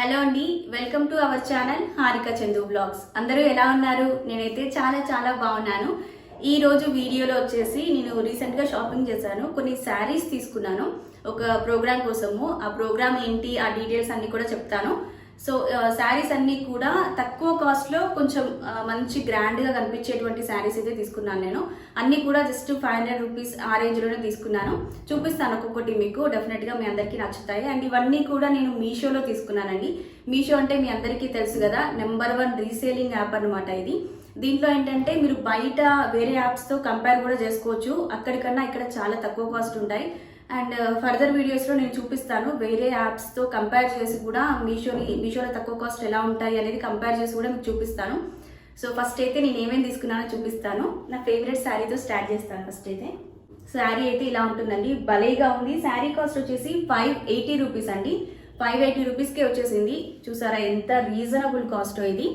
Hello అండి, welcome to our channel Harika Chandu blogs. అందరూ ఎలా ఉన్నారు? నేనైతే చాలా బాగున్నాను. ఈ రోజు వీడియోలో వచ్చేసి నేను రీసెంట్గా షాపింగ్ చేశాను. కొన్ని శారీస్ తీసుకున్నాను ఒక ప్రోగ్రామ్ కోసము. ఆ ప్రోగ్రామ్ ఏంటి, ఆ డీటెయిల్స్ అన్ని కూడా చెప్తాను. సో శారీస్ అన్ని కూడా తక్కువ కాస్ట్లో కొంచెం మంచి గ్రాండ్గా కనిపించేటువంటి శారీస్ అయితే తీసుకున్నాను నేను. అన్ని కూడా జస్ట్ 500 రూపీస్ ఆ రేంజ్లోనే తీసుకున్నాను. చూపిస్తాను ఒక్కొక్కటి, మీకు డెఫినెట్గా మీ అందరికీ నచ్చుతాయి. అండ్ ఇవన్నీ కూడా నేను మీషోలో తీసుకున్నానండి. మీషో అంటే మీ అందరికీ తెలుసు కదా, నెంబర్ 1 రీసేలింగ్ యాప్ అనమాట ఇది. దీంట్లో ఏంటంటే మీరు బయట వేరే యాప్స్తో కంపేర్ కూడా చేసుకోవచ్చు. అక్కడికన్నా ఇక్కడ చాలా తక్కువ కాస్ట్ ఉంటాయి. అండ్ ఫర్దర్ వీడియోస్లో నేను చూపిస్తాను వేరే యాప్స్తో కంపేర్ చేసి కూడా మీషోలో తక్కువ కాస్ట్ ఎలా ఉంటాయి అనేది కంపేర్ చేసి కూడా మీకు చూపిస్తాను. సో ఫస్ట్ అయితే నేను ఏమేమి తీసుకున్నానో చూపిస్తాను. నా ఫేవరెట్ శారీతో స్టార్ట్ చేస్తాను. ఫస్ట్ అయితే శారీ అయితే ఇలా ఉంటుందండి, భలేగా ఉంది. శారీ కాస్ట్ వచ్చేసి 580 రూపీస్ అండి. 580 రూపీస్కే వచ్చేసింది. చూసారా ఎంత రీజనబుల్ కాస్ట్ ఇది.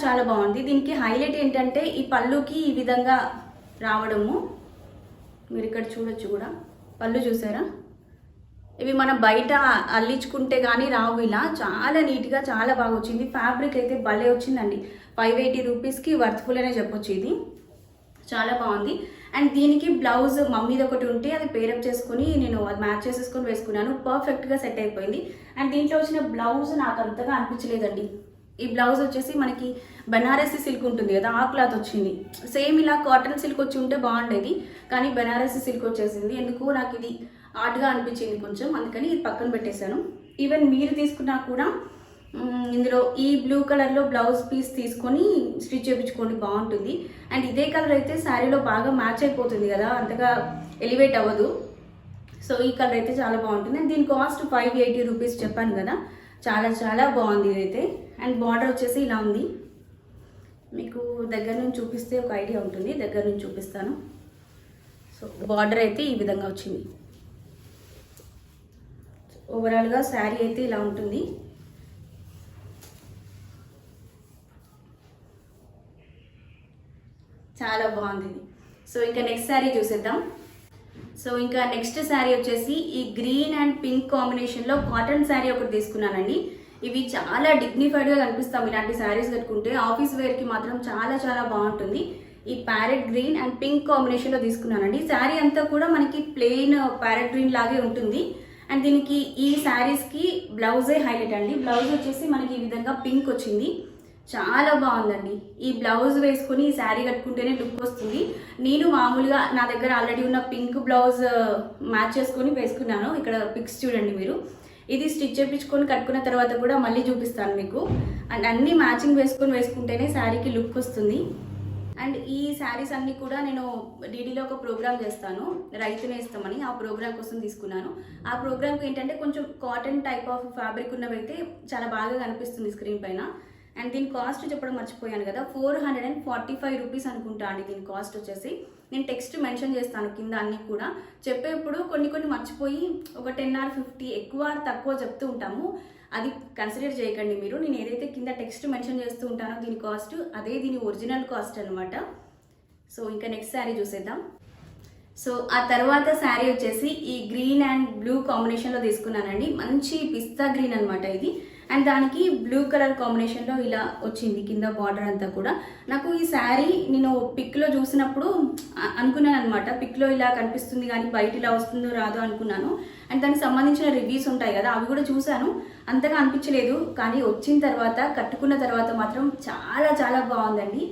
చాలా బాగుంది. దీనికి హైలైట్ ఏంటంటే ఈ పళ్ళుకి ఈ విధంగా రావడము. మీరు ఇక్కడ చూడొచ్చు కూడా, పళ్ళు చూసారా? ఇవి మనం బయట అల్లించుకుంటే కానీ రావు. ఇలా చాలా నీట్గా చాలా బాగా వచ్చింది. ఫ్యాబ్రిక్ అయితే భలే వచ్చిందండి. 580 రూపీస్కి వర్త్ఫుల్ అనే చెప్పొచ్చు. ఇది చాలా బాగుంది. అండ్ దీనికి బ్లౌజ్ మమ్మీది ఒకటి ఉంటే అది పేరప్ చేసుకుని నేను అది మ్యాచ్ చేసేసుకొని వేసుకున్నాను. పర్ఫెక్ట్గా సెట్ అయిపోయింది. అండ్ దీంట్లో వచ్చిన బ్లౌజ్ నాకు అంతగా అనిపించలేదండి. ఈ బ్లౌజ్ వచ్చేసి మనకి బనారసి సిల్క్ ఉంటుంది కదా, ఆ క్లాత్ వచ్చింది. సేమ్ ఇలా కాటన్ సిల్క్ వచ్చి ఉంటే బాగుండేది, కానీ బనారసి సిల్క్ వచ్చేసింది. ఎందుకు నాకు ఇది ఆర్ట్గా అనిపించింది కొంచెం, అందుకని ఇది పక్కన పెట్టేశాను. ఈవెన్ మీరు తీసుకున్నా కూడా ఇందులో ఈ బ్లూ కలర్లో బ్లౌజ్ పీస్ తీసుకొని స్టిచ్ చేయించుకోండి, బాగుంటుంది. అండ్ ఇదే కలర్ అయితే శారీలో బాగా మ్యాచ్ అయిపోతుంది కదా, అంతగా ఎలివేట్ అవ్వదు. సో ఈ కలర్ అయితే చాలా బాగుంటుంది. అండ్ దీని కాస్ట్ 580 రూపీస్ చెప్పాను కదా, చాలా బాగుంది ఇదైతే. అండ్ బార్డర్ వచ్చేసి ఇలా ఉంది. మీకు దగ్గర నుంచి చూపిస్తే ఒక ఐడియా ఉంటుంది, దగ్గర నుంచి చూపిస్తాను. సో బార్డర్ అయితే ఈ విధంగా వచ్చింది. ఓవరాల్గా శారీ అయితే ఇలా ఉంటుంది. చాలా బాగుంది ఇది. సో ఇంకా నెక్స్ట్ శారీ చూసేద్దాం. సో ఇంకా నెక్స్ట్ శారీ వచ్చేసి ఈ గ్రీన్ అండ్ పింక్ కాంబినేషన్లో కాటన్ శారీ ఒకటి తీసుకున్నానండి. ఇవి చాలా డిగ్నిఫైడ్గా కనిపిస్తాం ఇలాంటి శారీస్ కట్టుకుంటే. ఆఫీస్ వేర్కి మాత్రం చాలా బాగుంటుంది. ఈ ప్యారెట్ గ్రీన్ అండ్ పింక్ కాంబినేషన్లో తీసుకున్నానండి. శారీ అంతా కూడా మనకి ప్లెయిన్ ప్యారెట్ గ్రీన్ లాగే ఉంటుంది. అండ్ దీనికి ఈ శారీస్కి బ్లౌజే హైలైట్ అండి. బ్లౌజ్ వచ్చేసి మనకి ఈ విధంగా పింక్ వచ్చింది. చాలా బాగుందండి. ఈ బ్లౌజ్ వేసుకుని ఈ శారీ కట్టుకుంటేనే లుక్ వస్తుంది. నేను మామూలుగా నా దగ్గర ఆల్రెడీ ఉన్న పింక్ బ్లౌజ్ మ్యాచ్ చేసుకొని వేసుకున్నాను. ఇక్కడ పిక్స్ చూడండి మీరు. ఇది స్టిచ్ చేయించుకొని కట్టుకున్న తర్వాత కూడా మళ్ళీ చూపిస్తాను మీకు. అండ్ అన్ని మ్యాచింగ్ వేసుకుంటేనే శారీకి లుక్ వస్తుంది. అండ్ ఈ శారీస్ అన్నీ కూడా నేను డీడీలో ఒక ప్రోగ్రామ్ చేస్తాను, రైతు నేస్తామని. ఆ ప్రోగ్రామ్ కోసం తీసుకున్నాను. ఆ ప్రోగ్రామ్కి ఏంటంటే కొంచెం కాటన్ టైప్ ఆఫ్ ఫ్యాబ్రిక్ ఉన్నవైతే చాలా బాగా కనిపిస్తుంది స్క్రీన్ పైన. అండ్ దీని కాస్ట్ చెప్పడం మర్చిపోయాను కదా, 445 రూపీస్ అనుకుంటా అండి దీని కాస్ట్ వచ్చేసి. నేను టెక్స్ట్ మెన్షన్ చేస్తాను కింద అన్నీ కూడా. చెప్పేప్పుడు కొన్ని మర్చిపోయి ఒక 10 or 50 ఎక్కువ తక్కువ చెప్తూ ఉంటాము. అది కన్సిడర్ చేయకండి మీరు. నేను ఏదైతే కింద టెక్స్ట్ మెన్షన్ చేస్తూ ఉంటానో దీని కాస్ట్ అదే దీని ఒరిజినల్ కాస్ట్ అనమాట. సో ఇంకా నెక్స్ట్ శారీ చూసేద్దాం. సో ఆ తర్వాత శారీ వచ్చేసి ఈ గ్రీన్ అండ్ బ్లూ కాంబినేషన్లో తీసుకున్నానండి. మంచి పిస్తా గ్రీన్ అనమాట ఇది. అండ్ దానికి బ్లూ కలర్ కాంబినేషన్లో ఇలా వచ్చింది కింద బార్డర్ అంతా కూడా. నాకు ఈ శారీ నేను పిక్లో చూసినప్పుడు అనుకున్నాను అనమాట, పిక్లో ఇలా కనిపిస్తుంది కానీ బయట ఇలా వస్తుందో రాదో అనుకున్నాను. అండ్ దానికి సంబంధించిన రివ్యూస్ ఉంటాయి కదా, అవి కూడా చూశాను. అంతగా అనిపించలేదు, కానీ వచ్చిన తర్వాత కట్టుకున్న తర్వాత మాత్రం చాలా బాగుందండి.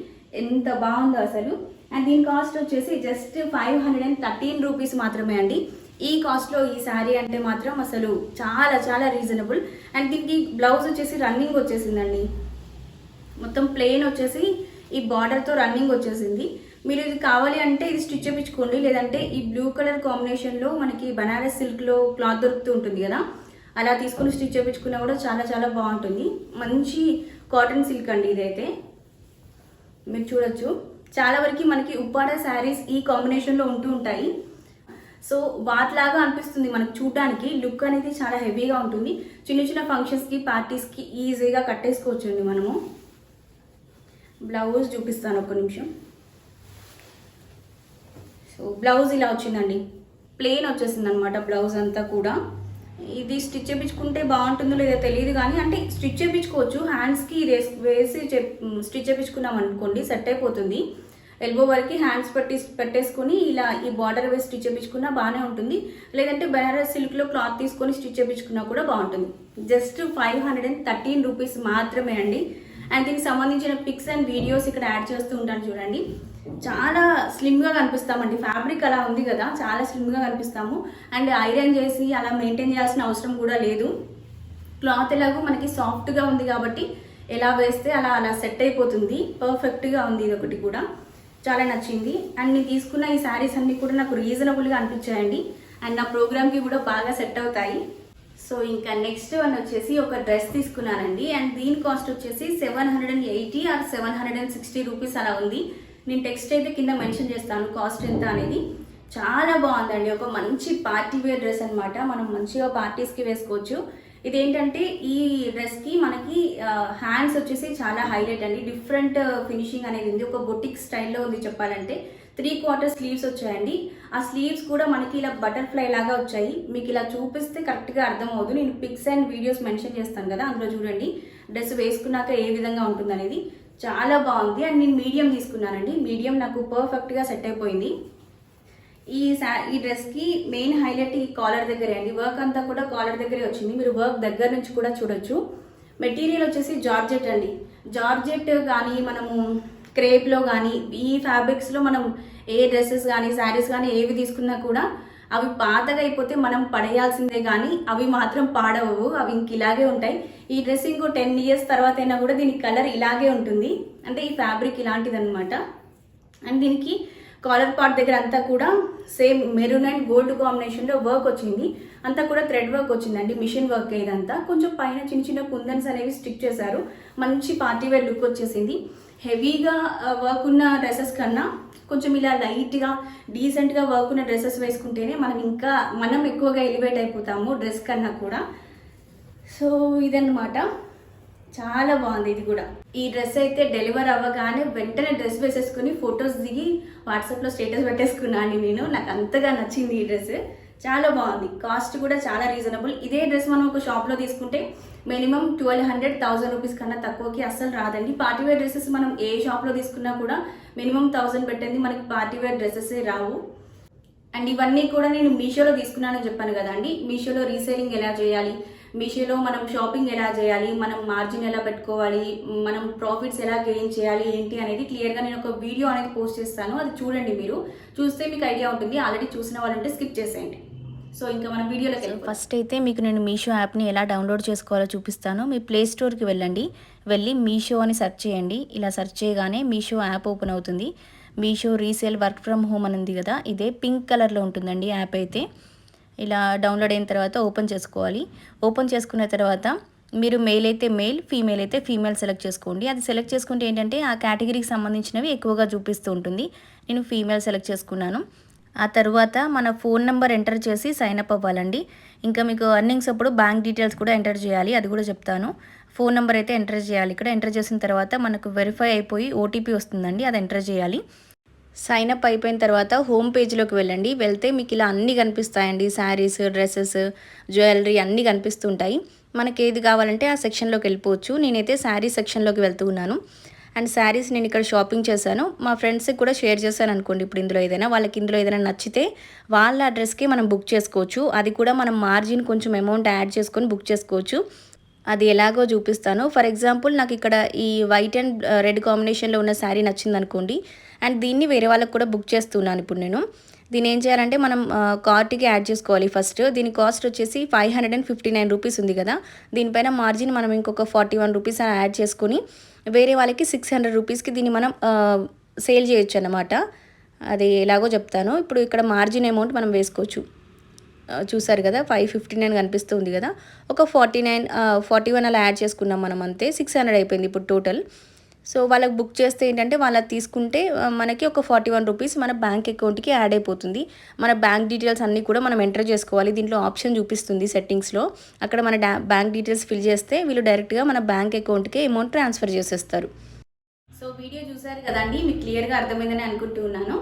ఎంత బాగుందో అసలు. అండ్ దీని కాస్ట్ వచ్చేసి జస్ట్ 513 రూపీస్ మాత్రమే అండి. ఈ కాస్ట్లో ఈ శారీ అంటే మాత్రం అసలు చాలా రీజనబుల్. అండ్ దీనికి బ్లౌజ్ వచ్చేసి రన్నింగ్ వచ్చేసిందండి. మొత్తం ప్లెయిన్ వచ్చేసి ఈ బార్డర్తో రన్నింగ్ వచ్చేసింది. మీరు ఇది కావాలి అంటే ఇది స్టిచ్ చేయించుకోండి, లేదంటే ఈ బ్లూ కలర్ కాంబినేషన్లో మనకి బనారస్ సిల్క్లో క్లాత్ దొరుకుతూ ఉంటుంది కదా, అలా తీసుకుని స్టిచ్ చేయించుకున్నా కూడా చాలా బాగుంటుంది. మంచి కాటన్ సిల్క్ అండి ఇదైతే. మీరు చూడొచ్చు, చాలా వరకు మనకి ఉప్పాడ శారీస్ ఈ కాంబినేషన్లో ఉంటూ ఉంటాయి. సో వాటిలాగా అనిపిస్తుంది మనకు చూడడానికి. లుక్ అనేది చాలా హెవీగా ఉంటుంది. చిన్న ఫంక్షన్స్కి పార్టీస్కి ఈజీగా కట్టేసుకోవచ్చు అండి మనము. బ్లౌజ్ చూపిస్తాను ఒక్క నిమిషం. సో బ్లౌజ్ ఇలా వచ్చిందండి, ప్లెయిన్ వచ్చేసింది అనమాట బ్లౌజ్ అంతా కూడా. ఇది స్టిచ్ చేయించుకుంటే బాగుంటుందో లేదో తెలియదు కానీ, అంటే స్టిచ్ చేయించుకోవచ్చు. హ్యాండ్స్కి ఇది వేసి స్టిచ్ చేయించుకున్నాం అనుకోండి సెట్ అయిపోతుంది. ఎల్బో వరకు హ్యాండ్స్ పెట్టేసుకొని ఇలా ఈ బార్డర్ వేసి స్టిచ్ చేయించుకున్నా బాగానే ఉంటుంది. లేదంటే బెనారస్ సిల్క్లో క్లాత్ తీసుకొని స్టిచ్ చేయించుకున్నా కూడా బాగుంటుంది. జస్ట్ 513 రూపీస్ మాత్రమే అండి. అండ్ దీనికి సంబంధించిన పిక్స్ అండ్ వీడియోస్ ఇక్కడ యాడ్ చేస్తూ ఉంటాను చూడండి. చాలా స్లిమ్గా కనిపిస్తామండి. ఫ్యాబ్రిక్ అలా ఉంది కదా, చాలా స్లిమ్గా కనిపిస్తాము. అండ్ ఐరన్ చేసి అలా మెయింటైన్ చేయాల్సిన అవసరం కూడా లేదు. క్లాత్ ఎలాగో మనకి సాఫ్ట్గా ఉంది కాబట్టి ఎలా వేస్తే అలా సెట్ అయిపోతుంది. పర్ఫెక్ట్గా ఉంది. ఇది ఒకటి కూడా చాలా నచ్చింది. అండ్ నేను తీసుకున్న ఈ శారీస్ అన్నీ కూడా నాకు రీజనబుల్గా అనిపించాయండి. అండ్ నా ప్రోగ్రామ్కి కూడా బాగా సెట్ అవుతాయి. సో ఇంకా నెక్స్ట్ వన్ వచ్చేసి ఒక డ్రెస్ తీసుకున్నానండి. అండ్ దీని కాస్ట్ వచ్చేసి 780 ఆర్ 760 రూపీస్ అలా ఉంది. నేను టెక్స్ట్ అయితే కింద మెన్షన్ చేస్తాను కాస్ట్ ఎంత అనేది. చాలా బాగుందండి. ఒక మంచి పార్టీ వేర్ డ్రెస్ అనమాట. మనం మంచిగా పార్టీస్కి వేసుకోవచ్చు. ఇదేంటంటే ఈ డ్రెస్కి మనకి హ్యాండ్స్ వచ్చేసి చాలా హైలైట్ అండి. డిఫరెంట్ ఫినిషింగ్ అనేది ఉంది. ఒక బొటిక్ స్టైల్లో ఉంది చెప్పాలంటే. 3/4 స్లీవ్స్ వచ్చాయండి. ఆ స్లీవ్స్ కూడా మనకి ఇలా బటర్ఫ్లై లాగా వచ్చాయి. మీకు ఇలా చూపిస్తే కరెక్ట్గా అర్థం అవ్వదు. నేను పిక్స్ అండ్ వీడియోస్ మెన్షన్ చేస్తాను కదా, అందులో చూడండి డ్రెస్ వేసుకున్నాక ఏ విధంగా ఉంటుంది అనేది. చాలా బాగుంది. అండ్ నేను మీడియం తీసుకున్నానండి. మీడియం నాకు పర్ఫెక్ట్గా సెట్ అయిపోయింది. ఈ డ్రెస్కి మెయిన్ హైలైట్ ఈ కాలర్ దగ్గరే అండి. వర్క్ అంతా కూడా కాలర్ దగ్గరే వచ్చింది. మీరు వర్క్ దగ్గర నుంచి కూడా చూడొచ్చు. మెటీరియల్ వచ్చేసి జార్జెట్ అండి. జార్జెట్ కానీ మనము క్రేప్లో కానీ ఈ ఫ్యాబ్రిక్స్లో మనం ఏ డ్రెస్సెస్ కానీ శారీస్ కానీ ఏవి తీసుకున్నా కూడా అవి పాతగా అయిపోతే మనం పడేయాల్సిందే కానీ అవి మాత్రం పాడవు. అవి ఇంక ఇలాగే ఉంటాయి. ఈ డ్రెస్ ఇంకో 10 ఇయర్స్ తర్వాత అయినా కూడా దీని కలర్ ఇలాగే ఉంటుంది. అంటే ఈ ఫ్యాబ్రిక్ ఇలాంటిది అనమాట. అండ్ దీనికి కాలర్ పార్ట్ దగ్గర అంతా కూడా సేమ్ మెరూన్ అండ్ గోల్డ్ కాంబినేషన్లో వర్క్ వచ్చింది. అంతా కూడా థ్రెడ్ వర్క్ వచ్చిందండి. మిషన్ వర్క్ ఇదంతా. కొంచెం పైన చిన్న చిన్న కుందన్స్ అనేవి స్టిక్ చేశారు. మంచి పార్టీ వేర్ లుక్ వచ్చేసింది. హెవీగా వర్క్ ఉన్న డ్రెస్సెస్ కన్నా కొంచెం ఇలా లైట్గా డీసెంట్గా వర్క్ ఉన్న డ్రెస్సెస్ వేసుకుంటేనే మనం ఎక్కువగా ఎలివేట్ అయిపోతాము డ్రెస్ కన్నా కూడా. సో ఇదన్నమాట. చాలా బాగుంది ఇది కూడా. ఈ డ్రెస్ అయితే డెలివర్ అవ్వగానే వెంటనే డ్రెస్ వేసేసుకుని ఫొటోస్ దిగి వాట్సాప్లో స్టేటస్ పెట్టేసుకున్నాను నేను. నాకు అంతగా నచ్చింది ఈ డ్రెస్. చాలా బాగుంది. కాస్ట్ కూడా చాలా రీజనబుల్. ఇదే డ్రెస్ మనం ఒక షాప్లో తీసుకుంటే మినిమం 1200-1000 రూపీస్ కన్నా తక్కువకి అస్సలు రాదండి. పార్టీవేర్ డ్రెస్సెస్ మనం ఏ షాప్లో తీసుకున్నా కూడా మినిమం 1000 పెట్టింది మనకి పార్టీవేర్ డ్రెస్సెస్ రావు. అండ్ ఇవన్నీ కూడా నేను మీషోలో తీసుకున్నానని చెప్పాను కదండి. మీషోలో రీసేలింగ్ ఎలా చేయాలి, మీషోలో మనం షాపింగ్ ఎలా చేయాలి, మనం మార్జిన్ ఎలా పెట్టుకోవాలి, మనం ప్రాఫిట్స్ ఎలా గెయిన్ చేయాలి ఏంటి అనేది క్లియర్గా నేను ఒక వీడియో అనేది పోస్ట్ చేస్తాను. అది చూడండి. మీరు చూస్తే మీకు ఐడియా ఉంటుంది. ఆల్రెడీ చూసిన వాళ్ళంటే స్కిప్ చేసేయండి. సో ఇంకా మన వీడియోలోకి ఫస్ట్ అయితే మీకు నేను మీషో యాప్ని ఎలా డౌన్లోడ్ చేసుకోవాలో చూపిస్తాను. మీ ప్లే స్టోర్కి వెళ్ళి మీషో అని సెర్చ్ చేయండి. ఇలా సెర్చ్ చేయగానే మీషో యాప్ ఓపెన్ అవుతుంది. Meesho resale work from home అని ఉంది కదా, ఇదే పింక్ కలర్లో ఉంటుందండి యాప్ అయితే. ఇలా డౌన్లోడ్ అయిన తర్వాత ఓపెన్ చేసుకోవాలి. ఓపెన్ చేసుకున్న తర్వాత మీరు మెయిల్ అయితే మెయిల్, ఫీమేల్ అయితే ఫీమేల్ సెలెక్ట్ చేసుకోండి. అది సెలెక్ట్ చేసుకుంటే ఏంటంటే ఆ కేటగిరీకి సంబంధించినవి ఎక్కువగా చూపిస్తూ ఉంటుంది. నేను ఫీమేల్ సెలెక్ట్ చేసుకున్నాను. ఆ తర్వాత మన ఫోన్ నెంబర్ ఎంటర్ చేసి సైన్ అప్ అవ్వాలండి. ఇంకా మీకు అర్నింగ్స్ అప్పుడు బ్యాంక్ డీటెయిల్స్ కూడా ఎంటర్ చేయాలి, అది కూడా చెప్తాను. ఫోన్ నెంబర్ అయితే ఎంటర్ చేయాలి. ఇక్కడ ఎంటర్ చేసిన తర్వాత మనకు వెరిఫై అయిపోయి ఓటీపీ వస్తుందండి, అది ఎంటర్ చేయాలి. సైన్ అప్ అయిపోయిన తర్వాత హోమ్ పేజ్లోకి వెళ్తే మీకు ఇలా అన్నీ కనిపిస్తాయండి. శారీస్, డ్రెస్సెస్, జ్యువెలరీ అన్నీ కనిపిస్తుంటాయి. మనకి ఏది కావాలంటే ఆ సెక్షన్లోకి వెళ్ళిపోవచ్చు. నేనైతే శారీ సెక్షన్లోకి వెళ్తూ ఉన్నాను. అండ్ శారీస్ నేను ఇక్కడ షాపింగ్ చేశాను. మా ఫ్రెండ్స్కి కూడా షేర్ చేశాను అనుకోండి. ఇప్పుడు వాళ్ళకి ఇందులో ఏదైనా నచ్చితే వాళ్ళ అడ్రస్కి మనం బుక్ చేసుకోవచ్చు. అది కూడా మనం మార్జిన్ కొంచెం అమౌంట్ యాడ్ చేసుకొని బుక్ చేసుకోవచ్చు. అది ఎలాగో చూపిస్తాను. ఫర్ ఎగ్జాంపుల్ నాకు ఇక్కడ ఈ వైట్ అండ్ రెడ్ కాంబినేషన్లో ఉన్న శారీ నచ్చింది అనుకోండి. అండ్ దీన్ని వేరే వాళ్ళకి కూడా బుక్ చేస్తున్నాను ఇప్పుడు నేను. దీన్ని ఏం చేయాలంటే మనం కార్ట్కి యాడ్ చేసుకోవాలి ఫస్ట్. దీని కాస్ట్ వచ్చేసి 559 రూపీస్ ఉంది కదా, దీనిపైన మార్జిన్ మనం ఇంకొక 41 రూపీస్ యాడ్ చేసుకొని వేరే వాళ్ళకి 600 రూపీస్కి దీన్ని మనం సేల్ చేయొచ్చు అన్నమాట. అది ఎలాగో చెప్తాను. ఇప్పుడు ఇక్కడ మార్జిన్ అమౌంట్ మనం వేసుకోవచ్చు. చూసారు కదా 559 కనిపిస్తుంది కదా, ఒక 41 అలా యాడ్ చేసుకున్నాం మనం, అంతే 600 అయిపోయింది ఇప్పుడు టోటల్. సో వాళ్ళకి బుక్ చేస్తే ఏంటంటే వాళ్ళకి తీసుకుంటే మనకి ఒక 41 రూపీస్ మన బ్యాంక్ అకౌంట్కి యాడ్ అయిపోతుంది. మన బ్యాంక్ డీటెయిల్స్ అన్నీ కూడా మనం ఎంటర్ చేసుకోవాలి. దీంట్లో ఆప్షన్ చూపిస్తుంది సెట్టింగ్స్లో, అక్కడ మన బ్యాంక్ డీటెయిల్స్ ఫిల్ చేస్తే వీళ్ళు డైరెక్ట్గా మన బ్యాంక్ అకౌంట్కి అమౌంట్ ట్రాన్స్ఫర్ చేసేస్తారు. సో వీడియో చూసారు కదండి, మీకు క్లియర్గా అర్థమైందని అనుకుంటూ ఉన్నాను.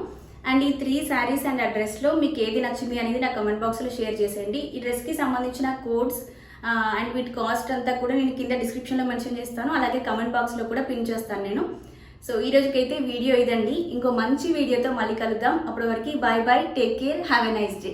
అండ్ ఈ 3 శారీస్ అండ్ ఆ డ్రెస్లో మీకు ఏది నచ్చింది అనేది నా కమెంట్ బాక్స్లో షేర్ చేసేయండి. ఈ డ్రెస్కి సంబంధించిన కోడ్స్ అండ్ వీటి కాస్ట్ అంతా కూడా నేను కింద డిస్క్రిప్షన్లో మెన్షన్ చేస్తాను, అలాగే కమెంట్ బాక్స్లో కూడా పిన్ చేస్తాను నేను. సో ఈ రోజుకైతే వీడియో ఇదండి. ఇంకో మంచి వీడియోతో మళ్ళీ కలుద్దాం. అప్పటి వరకు bye bye, take care, have a nice day.